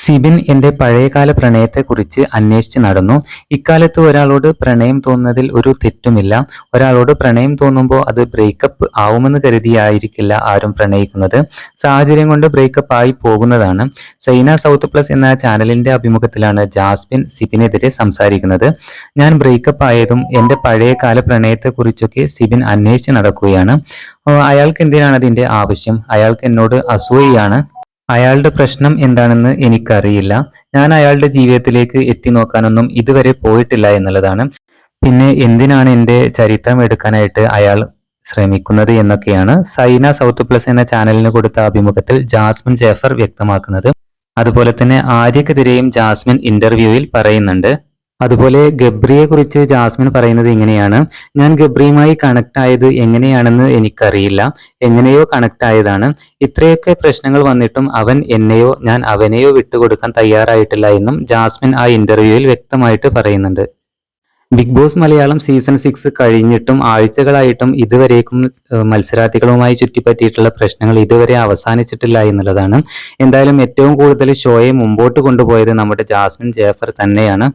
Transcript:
സിബിൻ എന്റെ പഴയകാല പ്രണയത്തെക്കുറിച്ച് അന്വേഷിച്ച് നടന്നു. ഇക്കാലത്ത് ഒരാളോട് പ്രണയം തോന്നുന്നതിൽ ഒരു തെറ്റുമില്ല. ഒരാളോട് പ്രണയം തോന്നുമ്പോൾ അത് ബ്രേക്കപ്പ് ആവുമെന്ന് കരുതിയായിരിക്കില്ല ആരും പ്രണയിക്കുന്നത്. സാഹചര്യം കൊണ്ട് ബ്രേക്കപ്പ് ആയി പോകുന്നതാണ്. സൈന സൗത്ത് പ്ലസ് എന്ന ചാനലിന്റെ അഭിമുഖത്തിലാണ് ജാസ്മിൻ സിബിനെതിരെ സംസാരിക്കുന്നത്. ഞാൻ ബ്രേക്കപ്പ് ആയതും എന്റെ പഴയകാല പ്രണയത്തെക്കുറിച്ചൊക്കെ സിബിൻ അന്വേഷിച്ച് നടക്കുകയാണ്. അയാൾക്ക് എന്തിനാണ് അതിന്റെ ആവശ്യം? അയാൾക്ക് എന്നോട് അസൂയയാണ്. അയാളുടെ പ്രശ്നം എന്താണെന്ന് എനിക്കറിയില്ല. ഞാൻ അയാളുടെ ജീവിതത്തിലേക്ക് എത്തി നോക്കാനൊന്നും ഇതുവരെ പോയിട്ടില്ല എന്നുള്ളതാണ്. പിന്നെ എന്തിനാണ് എൻ്റെ ചരിത്രം എടുക്കാനായിട്ട് അയാൾ ശ്രമിക്കുന്നത് എന്നൊക്കെയാണ് സൈന സൗത്ത് പ്ലസ് എന്ന ചാനലിന് കൊടുത്ത അഭിമുഖത്തിൽ ജാസ്മിൻ ജാഫർ വ്യക്തമാക്കുന്നത്. അതുപോലെ തന്നെ ആര്യക്കെതിരെയും ജാസ്മിൻ ഇന്റർവ്യൂവിൽ പറയുന്നുണ്ട്. അതുപോലെ ഗബ്രിയെ കുറിച്ച് ജാസ്മിൻ പറയുന്നത് ഇങ്ങനെയാണ്: ഞാൻ ഗബ്രിയുമായി കണക്ട് ആയത് എങ്ങനെയാണെന്ന് എനിക്കറിയില്ല. എങ്ങനെയോ കണക്ട് ആയതാണ്. ഇത്രയൊക്കെ പ്രശ്നങ്ങൾ വന്നിട്ടും അവൻ എന്നെയോ ഞാൻ അവനെയോ വിട്ടുകൊടുക്കാൻ തയ്യാറായിട്ടില്ല എന്നും ജാസ്മിൻ ആ ഇന്റർവ്യൂവിൽ വ്യക്തമായിട്ട് പറയുന്നുണ്ട്. ബിഗ് ബോസ് മലയാളം സീസൺ 6 കഴിഞ്ഞിട്ടും ആഴ്ചകളായിട്ടും ഇതുവരേക്കും മത്സരാർത്ഥികളുമായി ചുറ്റിപ്പറ്റിയിട്ടുള്ള പ്രശ്നങ്ങൾ ഇതുവരെ അവസാനിച്ചിട്ടില്ല എന്നുള്ളതാണ്. എന്തായാലും ഏറ്റവും കൂടുതൽ ഷോയെ മുമ്പോട്ട് കൊണ്ടുപോയത് നമ്മുടെ ജാസ്മിൻ ജാഫർ തന്നെയാണ്.